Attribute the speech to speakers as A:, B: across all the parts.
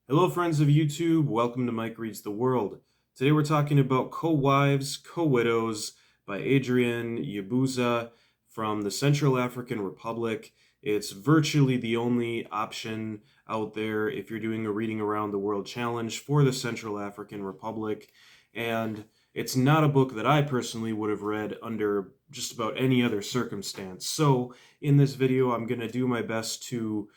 A: Hello, friends of YouTube. Welcome to Mike Reads the World. Today we're talking about Co-Wives, Co-Widows by Adrienne Yabouza from the Central African Republic. It's virtually the only option out there if you're doing a Reading Around the World challenge for the Central African Republic. And it's not a book that I personally would have read under just about any other circumstance. So in this video, I'm going to do my best to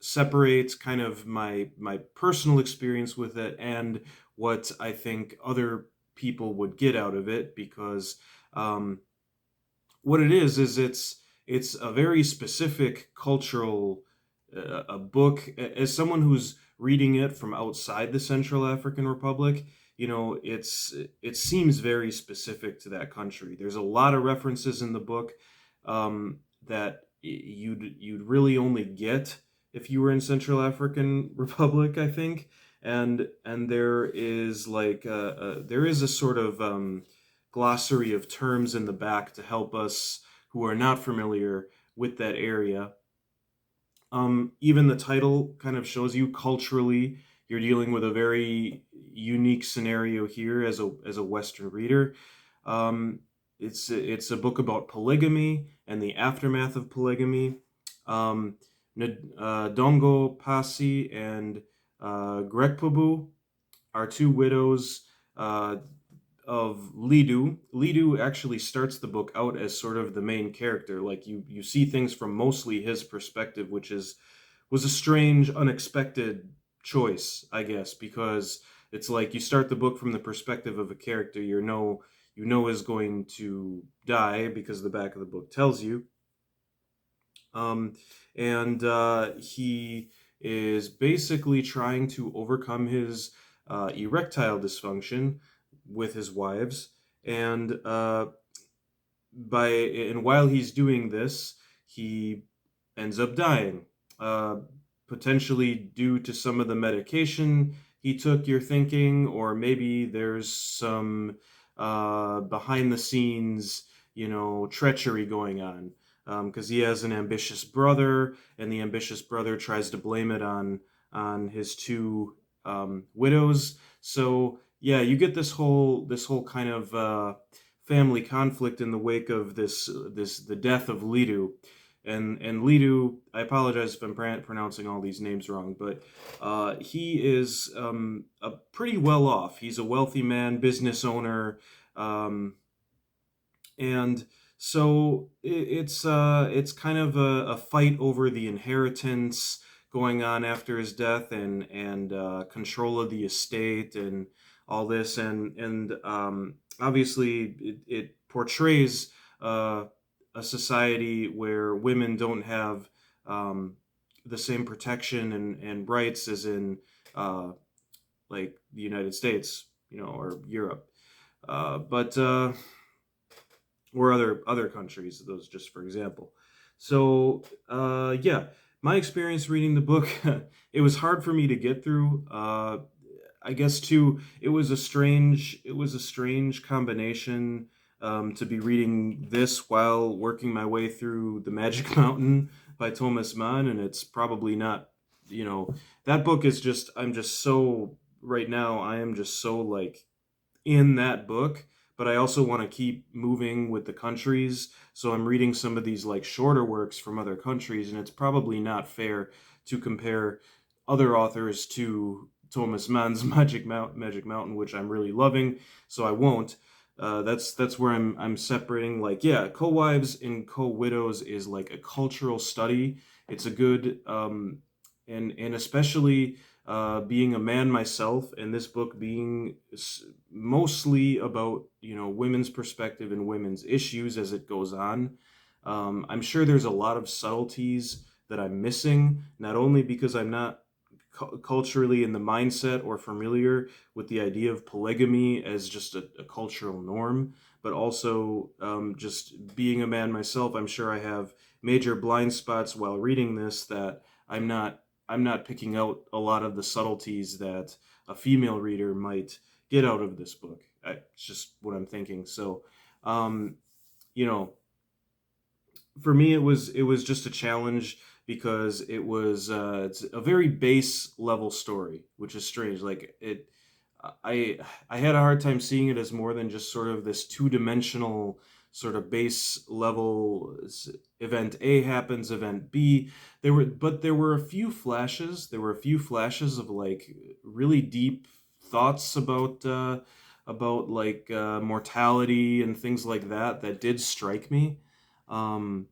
A: separate kind of my personal experience with it and what I think other people would get out of it, because what it is it's a very specific cultural a book. As someone who's reading it from outside the Central African Republic, it seems very specific to that country. There's a lot of references in the book that you'd really only get if you were in Central African Republic, I think. And there is there is a sort of glossary of terms in the back to help us who are not familiar with that area. Even the title kind of shows you culturally you're dealing with a very unique scenario here as a Western reader. It's a book about polygamy and the aftermath of polygamy. Dongo Pasi and Grekpobu are two widows of Lidu. Lidu actually starts the book out as sort of the main character. Like you see things from mostly his perspective, which was a strange, unexpected choice, I guess, because it's like you start the book from the perspective of a character you know is going to die because the back of the book tells you. And he is basically trying to overcome his erectile dysfunction with his wives, and while he's doing this, he ends up dying, potentially due to some of the medication he took. You're thinking, or maybe there's some behind the scenes, treachery going on, because he has an ambitious brother, and the ambitious brother tries to blame it on his two widows. So yeah, you get this whole kind of family conflict in the wake of the death of Lidu. And Lidu, I apologize if I'm pronouncing all these names wrong, but he is a pretty well off. He's a wealthy man, business owner, and so it's kind of a fight over the inheritance going on after his death, and control of the estate and all this, and obviously it portrays a society where women don't have the same protection and rights as in like the United States, or Europe, but or other countries. Those just for example. So yeah, my experience reading the book, it was hard for me to get through. I guess too, it was a strange combination, to be reading this while working my way through The Magic Mountain by Thomas Mann, and it's probably not, that book is just, I'm just so, right now, I am just so like in that book, but I also want to keep moving with the countries. So I'm reading some of these like shorter works from other countries, and it's probably not fair to compare other authors to Thomas Mann's Magic Mountain, which I'm really loving. So I won't. That's where I'm separating. Like, yeah, Co-Wives and Co-Widows is like a cultural study. It's a good and especially being a man myself, and this book being mostly about women's perspective and women's issues as it goes on. I'm sure there's a lot of subtleties that I'm missing, not only because I'm not culturally in the mindset or familiar with the idea of polygamy as just a cultural norm, but also just being a man myself. I'm sure I have major blind spots while reading this that I'm not picking out a lot of the subtleties that a female reader might get out of this book. It's just what I'm thinking. So, um, you know, for me, it was just a challenge because it's a very base level story, which is strange. I I had a hard time seeing it as more than just sort of this two-dimensional sort of base level event A happens, event B. There were a few flashes. There were a few flashes of like really deep thoughts about like mortality and things like that that did strike me. Um,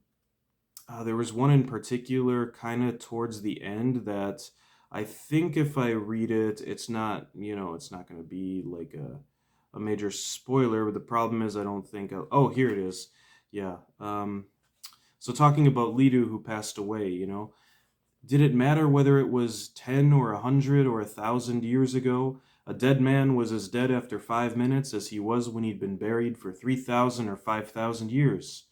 A: there was one in particular, kind of towards the end, that I think if I read it, it's not going to be like a major spoiler. But the problem is, I don't think. Oh, here it is. Yeah. So talking about Lidu who passed away, did it matter whether it was 10 or 100 or 1,000 years ago? A dead man was as dead after 5 minutes as he was when he'd been buried for 3,000 or 5,000 years.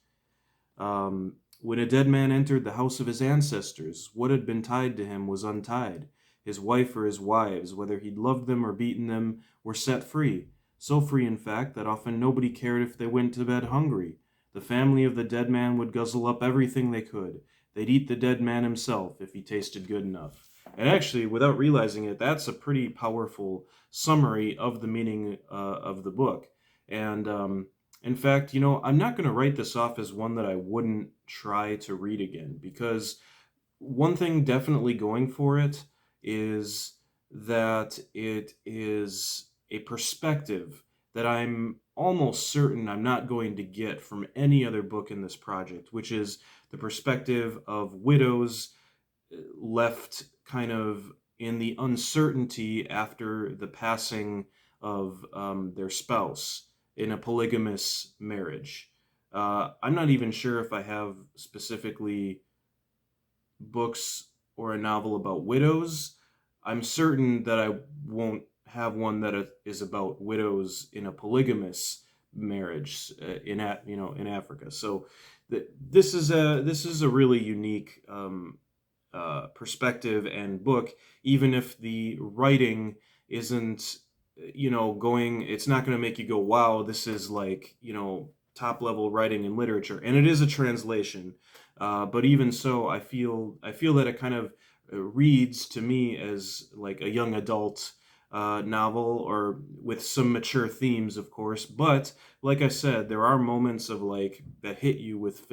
A: When a dead man entered the house of his ancestors, what had been tied to him was untied. His wife or his wives, whether he'd loved them or beaten them, were set free. So free, in fact, that often nobody cared if they went to bed hungry. The family of the dead man would guzzle up everything they could. They'd eat the dead man himself if he tasted good enough. And actually, without realizing it, that's a pretty powerful summary of the meaning of the book. And in fact, I'm not going to write this off as one that I wouldn't try to read again, because one thing definitely going for it is that it is a perspective that I'm almost certain I'm not going to get from any other book in this project, which is the perspective of widows left kind of in the uncertainty after the passing of their spouse in a polygamous marriage. I'm not even sure if I have specifically books or a novel about widows. I'm certain that I won't have one that is about widows in a polygamous marriage in Africa. So this is a really unique perspective and book, even if the writing isn't, going, it's not going to make you go, wow, this is like, top level writing in literature. And it is a translation. But even so, I feel that it kind of reads to me as like a young adult novel, or with some mature themes, of course. But like I said, there are moments of like that hit you with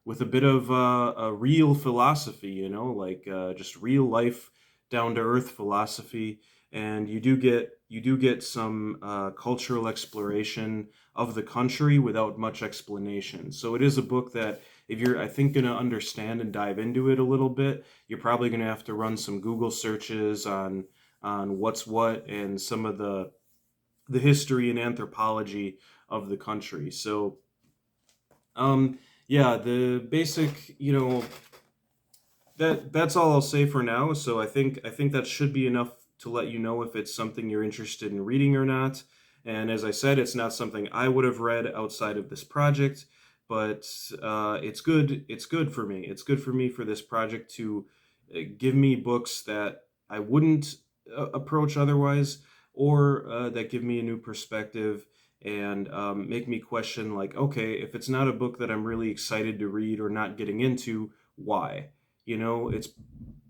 A: with a bit of a real philosophy, like just real life, down to earth philosophy, and you do get some cultural exploration of the country without much explanation. So it is a book that, if you're, I think, going to understand and dive into it a little bit, you're probably going to have to run some Google searches on what's what and some of the history and anthropology of the country. So yeah, the basic, that's all I'll say for now. So I think that should be enough to let you know if it's something you're interested in reading or not. And as I said, it's not something I would have read outside of this project, but it's good. It's good for me. It's good for me for this project to give me books that I wouldn't approach otherwise, or that give me a new perspective and make me question, like, okay, if it's not a book that I'm really excited to read or not getting into, why? It's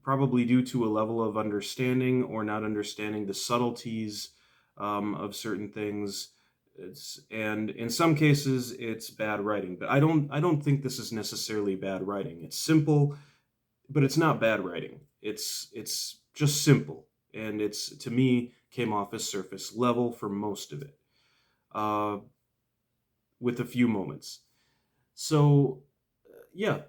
A: probably due to a level of understanding or not understanding the subtleties of certain things. And in some cases it's bad writing, but I don't think this is necessarily bad writing. It's simple, but it's not bad writing. It's just simple, and it's, to me, came off as surface level for most of it, uh, with a few moments. So yeah,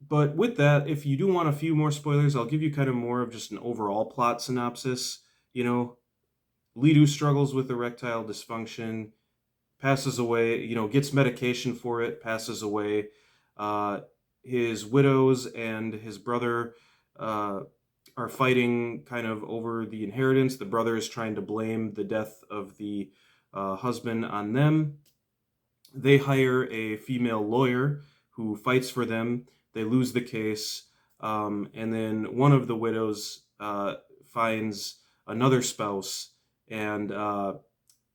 A: but with that, if you do want a few more spoilers, I'll give you kind of more of just an overall plot synopsis. You know, Lidu struggles with erectile dysfunction, passes away, gets medication for it, passes away. Uh, his widows and his brother uh, are fighting kind of over the inheritance. The brother is trying to blame the death of the husband on them. They hire a female lawyer who fights for them. They lose the case. And then one of the widows finds another spouse, and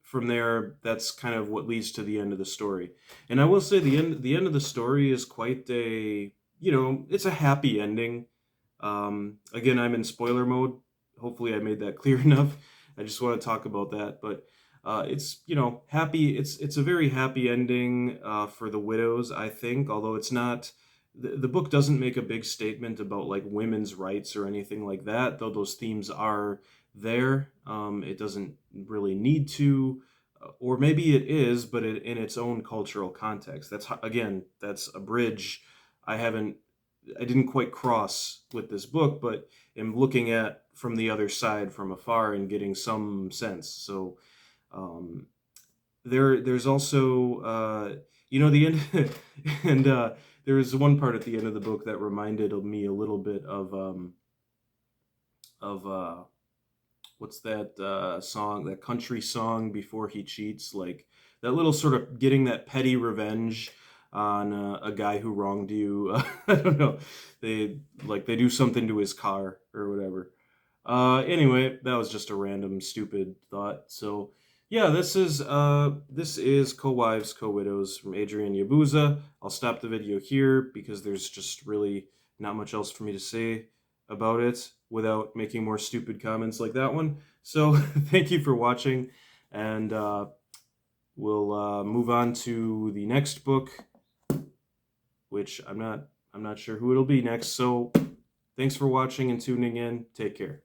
A: from there, that's kind of what leads to the end of the story. And I will say the end of the story is quite a it's a happy ending. Again, I'm in spoiler mode. Hopefully, I made that clear enough. I just want to talk about that, but it's happy. It's a very happy ending for the widows, I think. Although it's not, the book doesn't make a big statement about like women's rights or anything like that. Though those themes are there, it doesn't really need to. Or maybe it is, but in its own cultural context. Again, that's a bridge I haven't I didn't quite cross with this book, but am looking at from the other side from afar and getting some sense. So um, there's also the end, and there was one part at the end of the book that reminded me a little bit of what's that song, that country song, Before He Cheats, like that little sort of getting that petty revenge on a guy who wronged you. I don't know, they do something to his car or whatever. Anyway, that was just a random stupid thought. So yeah, this is Co-Wives, Co-Widows from Adrienne Yabouza. I'll stop the video here because there's just really not much else for me to say about it without making more stupid comments like that one. So thank you for watching, and we'll move on to the next book, which I'm not sure who it'll be next. So thanks for watching and tuning in. Take care.